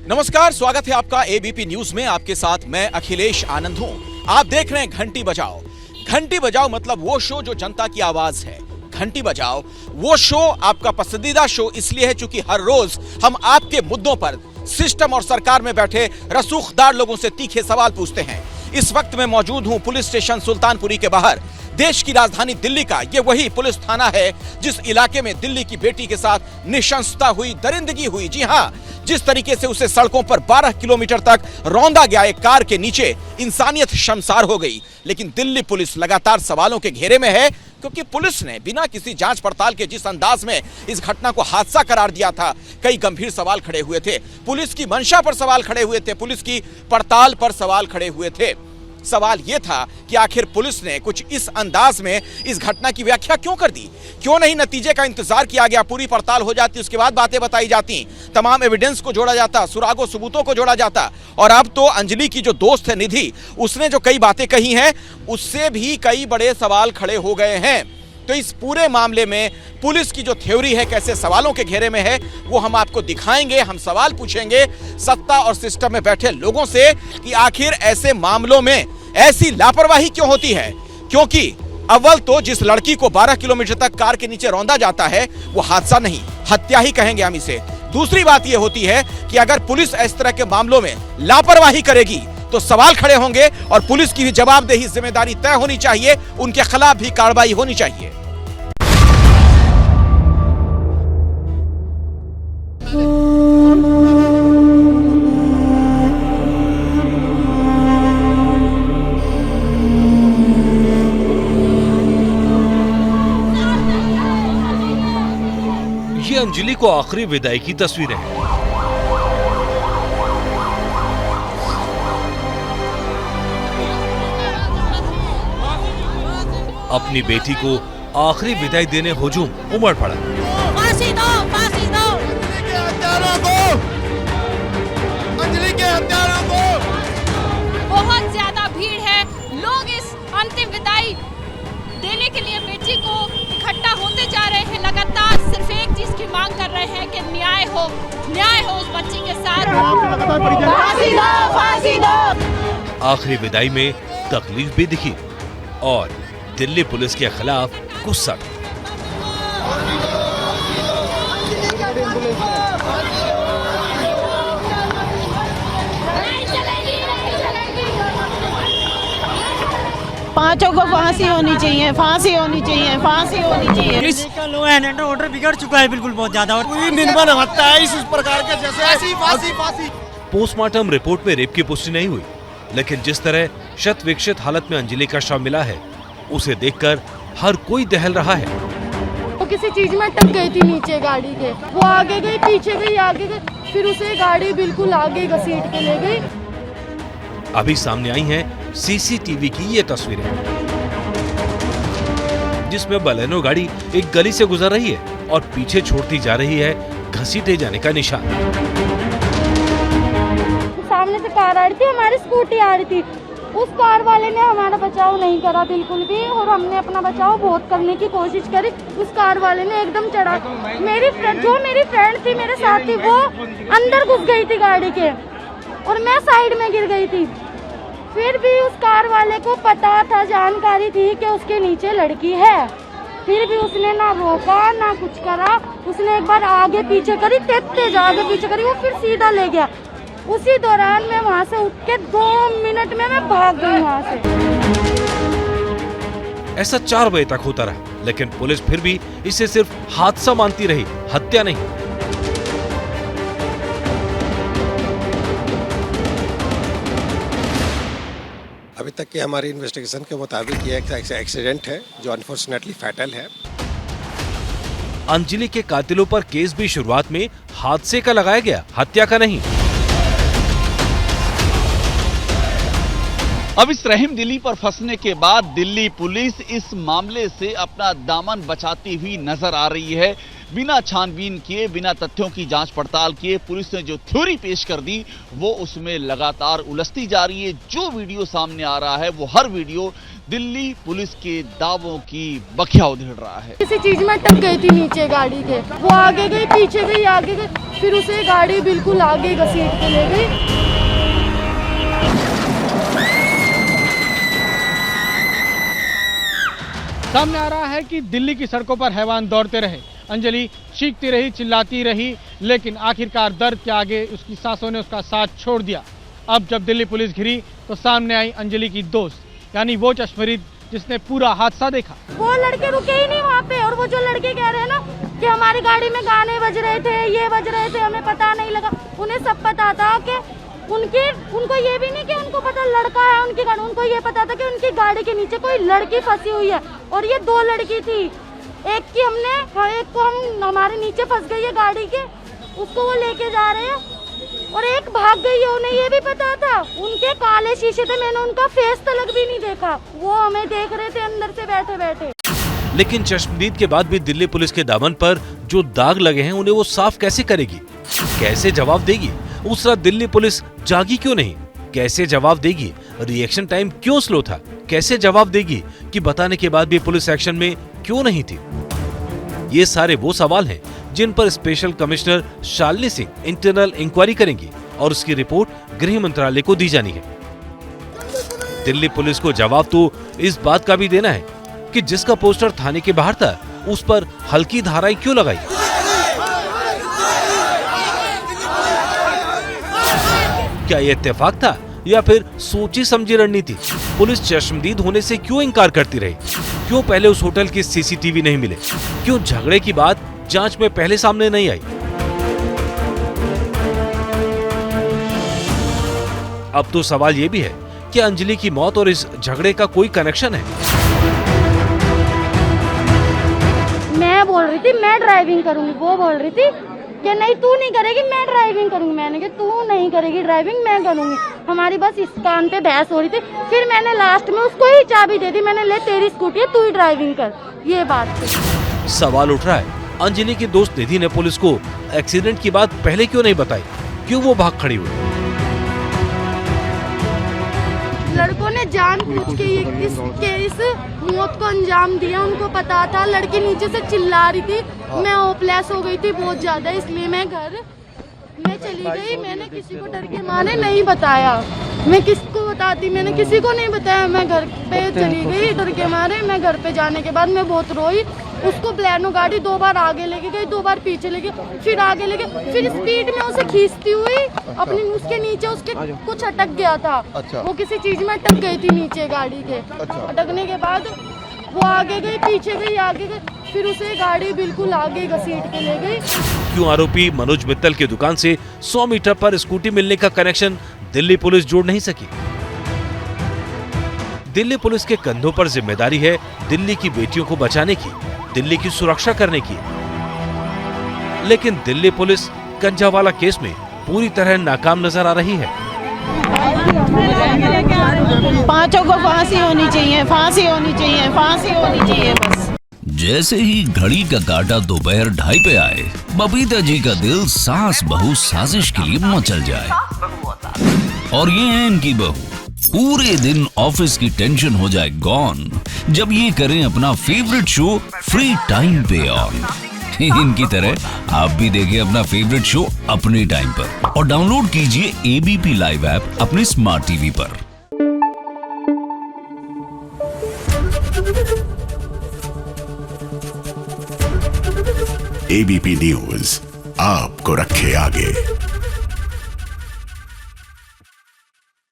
नमस्कार, स्वागत है आपका एबीपी न्यूज में। आपके साथ मैं अखिलेश आनंद हूं। आप देख रहे हैं घंटी बजाओ। घंटी बजाओ मतलब वो शो जो जनता की आवाज है। घंटी बजाओ वो शो आपका पसंदीदा शो इसलिए है क्योंकि हर रोज हम आपके मुद्दों पर सिस्टम और सरकार में बैठे रसूखदार लोगों से तीखे सवाल पूछते हैं। इस वक्त मैं मौजूद हूं पुलिस स्टेशन सुल्तानपुरी के बाहर। देश की राजधानी दिल्ली का ये वही पुलिस थाना है जिस इलाके में दिल्ली की बेटी के साथ निशंसता हुई, दरिंदगी हुई। जी हाँ, जिस तरीके से उसे सड़कों पर 12 किलोमीटर तक रौंदा गया, एक कार के नीचे इंसानियत शर्मसार हो गई। लेकिन दिल्ली पुलिस लगातार सवालों के घेरे में है क्योंकि पुलिस ने बिना किसी जांच पड़ताल के जिस अंदाज में इस घटना को हादसा करार दिया था, कई गंभीर सवाल खड़े हुए थे। पुलिस की मंशा पर सवाल खड़े हुए थे, पुलिस की पड़ताल पर सवाल खड़े हुए थे। सवाल यह था कि आखिर पुलिस ने कुछ इस अंदाज में इस घटना की व्याख्या क्यों कर दी? क्यों नहीं नतीजे का इंतजार किया गया? पूरी पड़ताल हो जाती, उसके बाद बातें बताई जाती, तमाम एविडेंस को जोड़ा जाता, सुरागों सबूतों को जोड़ा जाता। और अब तो अंजलि की जो दोस्त है निधि, उसने जो कई बातें कही हैं, उससे भी कई बड़े सवाल खड़े हो गए हैं। तो इस पूरे मामले में पुलिस की जो थ्योरी है, कैसे सवालों के घेरे में है, वो हम आपको दिखाएंगे। हम सवाल पूछेंगे सत्ता और सिस्टम में बैठे लोगों से कि आखिर ऐसे मामलों में ऐसी लापरवाही क्यों होती है। क्योंकि अव्वल तो जिस लड़की को 12 किलोमीटर तक कार के नीचे रौंदा जाता है वो हादसा नहीं, हत्या ही कहेंगे हम इसे। दूसरी बात यह होती है कि अगर पुलिस इस तरह के मामलों में लापरवाही करेगी तो सवाल खड़े होंगे और पुलिस की भी जवाबदेही, जिम्मेदारी तय होनी चाहिए, उनके खिलाफ भी कार्रवाई होनी चाहिए। ये अंजलि को आखिरी विदाई की तस्वीरें हैं। अपनी बेटी को आखिरी विदाई देने हुजूम उमड़ पड़ा। फांसी दो, फांसी दो। अंजलि के हत्यारों को। बहुत ज्यादा भीड़ है, लोग इस अंतिम विदाई देने के लिए बेटी को इकट्ठा होते जा रहे हैं। लगातार सिर्फ एक चीज की मांग कर रहे हैं कि न्याय हो उस बच्ची के साथ। फांसी दो, फांसी दो। आखिरी विदाई में तकलीफ भी दिखी और दिल्ली पुलिस के खिलाफ गुस्सा। पांचों को फांसी होनी चाहिए, फांसी होनी चाहिए, फांसी होनी चाहिए। पुलिस का लॉ एंड ऑर्डर बिगड़ चुका है बिल्कुल, बहुत ज्यादा। और कोई निर्मल हत्या है इस प्रकार के, जैसे फांसी। पोस्टमार्टम रिपोर्ट में रेप की पुष्टि नहीं हुई, लेकिन जिस तरह शत विकसित हालत में अंजलि का शव मिला है, उसे देखकर हर कोई दहल रहा है। वो किसी चीज में टक गई थी नीचे गाड़ी के, वो आगे गई, पीछे गई, आगे गई, फिर उसे गाड़ी बिल्कुल आगे घसीट के ले गई। अभी सामने आई हैं सीसीटीवी की ये तस्वीरें, जिसमें बलेनो गाड़ी एक गली से गुजर रही है और पीछे छोड़ती जा रही है घसीटे जाने का निशान। सामने से कार आ रही थी, हमारी स्कूटी आ रही थी। उस कार वाले ने हमारा बचाव नहीं करा बिल्कुल भी, और हमने अपना बचाव बहुत करने की कोशिश करी। उस कार वाले ने एकदम चढ़ा, जो मेरी फ्रेंड थी, मेरे साथ थी, वो अंदर घुस गई थी गाड़ी के और मैं साइड में गिर गई थी। फिर भी उस कार वाले को पता था, जानकारी थी कि उसके नीचे लड़की है, फिर भी उसने ना रोका ना कुछ करा। उसने एक बार आगे पीछे करी, तेज आगे पीछे करी, वो फिर सीधा ले गया। उसी दौरान मैं वहां से उठ के 2 मिनट में मैं भाग गई वहां से। ऐसा 4 बजे तक होता रहा, लेकिन पुलिस फिर भी इसे सिर्फ हादसा मानती रही, हत्या नहीं। अभी तक की हमारी इन्वेस्टिगेशन के मुताबिक ये एक एक्सीडेंट है जो अनफॉर्चुनेटली फैटल है। अंजलि के कातिलों पर केस भी शुरुआत में हादसे का लगाया गया, हत्या का नहीं। अब इस रहीम दिली पर फंसने के बाद दिल्ली पुलिस इस मामले से अपना दामन बचाती हुई नजर आ रही है। बिना छानबीन किए, बिना तथ्यों की जांच पड़ताल किए पुलिस ने जो थ्योरी पेश कर दी वो उसमें लगातार उलझती जा रही है। जो वीडियो सामने आ रहा है वो हर वीडियो दिल्ली पुलिस के दावों की बखिया उधेड़ रहा है। किसी चीज में टक गई थी नीचे गाड़ी के, वो आगे गई, पीछे गई, आगे गई, फिर उसे गाड़ी बिल्कुल आगे घसीट के ले गई। सामने आ रहा है कि दिल्ली की सड़कों पर हैवान दौड़ते रहे। अंजलि चीखती रही, चिल्लाती रही, लेकिन आखिरकार दर्द के आगे उसकी सांसों ने उसका साथ छोड़ दिया। अब जब दिल्ली पुलिस घिरी तो सामने आई अंजलि की दोस्त, यानी वो चश्मदीद जिसने पूरा हादसा देखा। वो लड़के रुके ही नहीं वहाँ पे, और वो जो लड़के कह रहे हैं ना कि हमारी गाड़ी में गाने बज रहे थे, ये बज रहे थे, हमें पता नहीं लगा। उन्हें सब पता था कि उनको ये भी नहीं कि उनको पता लड़का है उनकी गाड़ी, उनको ये पता था कि उनकी गाड़ी के नीचे कोई लड़की फंसी हुई है, और ये 2 लड़की थी। एक को हमारे नीचे फंस गई है गाड़ी के, उसको वो लेके जा रहे हैं, और एक भाग गई है। उन्हें ये भी पता था, उनके काले शीशे थे, मैंने उनका फेस तलक भी नहीं देखा, वो हमें देख रहे थे अंदर से बैठे बैठे। लेकिन चश्मदीद के बाद भी दिल्ली पुलिस के दामन पर जो दाग लगे हैं उन्हें वो साफ कैसे करेगी, कैसे जवाब देगी? उस रात दिल्ली पुलिस जागी क्यों नहीं, कैसे जवाब देगी? रिएक्शन टाइम क्यों स्लो था, कैसे जवाब देगी कि बताने के बाद भी पुलिस एक्शन में क्यों नहीं थी? ये सारे वो सवाल हैं जिन पर special commissioner Shalini Singh internal inquiry करेंगी और उसकी रिपोर्ट गृह मंत्रालय को दी जानी है। दिल्ली पुलिस को जवाब तो इस बात का भी देना है कि जिसका पोस्टर थाने के बाहर था उस पर हल्की धाराएं क्यों लगाई? क्या ये इत्तेफाक था या फिर सोची समझी रणनीति? पुलिस चश्मदीद होने से क्यों इनकार करती रही? क्यों पहले उस होटल की सीसीटीवी नहीं मिले? क्यों झगड़े की बात जांच में पहले सामने नहीं आई? अब तो सवाल ये भी है कि अंजलि की मौत और इस झगड़े का कोई कनेक्शन है? मैं बोल रही थी मैं ड्राइविंग करूंगी, वो बोल रही थी कि नहीं तू नहीं करेगी, मैं ड्राइविंग करूंगी। मैंने कहा तू नहीं करेगी ड्राइविंग, मैं करूंगी। हमारी बस इस काम पे बहस हो रही थी। फिर मैंने लास्ट में उसको ही चाबी दे दी, मैंने ले तेरी स्कूटी है, तू ही ड्राइविंग कर। ये बात थी। सवाल उठ रहा है, अंजलि की दोस्त निधि ने पुलिस को एक्सीडेंट की बात पहले क्यों नहीं बताई? क्यों वो भाग खड़ी हुई? लड़कों ने जानबूझ के इस मौत को अंजाम दिया। उनको पता था, लड़की नीचे से चिल्ला रही थी, मैं होपलेस हो गई थी बहुत ज्यादा, इसलिए मैं घर में चली गई। मैंने किसी को डर के मारे नहीं बताया, मैं किसको बताती, मैंने किसी को नहीं बताया। मैं घर पे चली गई डर के मारे। मैं घर पे जाने के बाद मैं बहुत रोई। उसको ब्लैनो गाड़ी 2 बार आगे लेके गई, 2 बार पीछे लेके, फिर आगे लेके, फिर स्पीड में उसे खींचती हुई अपनी उसके नीचे उसके कुछ अटक गया था। वो किसी चीज में अटक गई थी नीचे गाड़ी के। अटकने के बाद वो आगे गई, पीछे गई, आगे गई, फिर उसे गाड़ी बिल्कुल आगे घसीट के ले गई। क्यों आरोपी मनोज मित्तल की दुकान से 100 मीटर पर स्कूटी मिलने का कनेक्शन दिल्ली पुलिस जोड़ नहीं सकी? दिल्ली पुलिस के कंधों पर जिम्मेदारी है दिल्ली की बेटियों को बचाने की, दिल्ली की सुरक्षा करने की। लेकिन दिल्ली पुलिस कंजावाला केस में पूरी तरह नाकाम नजर आ रही है। 5 को फांसी होनी चाहिए, फांसी होनी चाहिए, फांसी होनी चाहिए बस। जैसे ही घड़ी का काटा दोपहर 2:30 पे आए, बबीता जी का दिल सास बहू साजिश के लिए मचल जाए। और ये है इनकी बहू, पूरे दिन ऑफिस की टेंशन हो जाए गॉन जब ये करें अपना फेवरेट शो फ्री टाइम पे ऑन। इनकी तरह आप भी देखिए अपना फेवरेट शो अपने टाइम पर और डाउनलोड कीजिए एबीपी लाइव ऐप अपने स्मार्ट टीवी पर। एबीपी न्यूज आपको रखे आगे।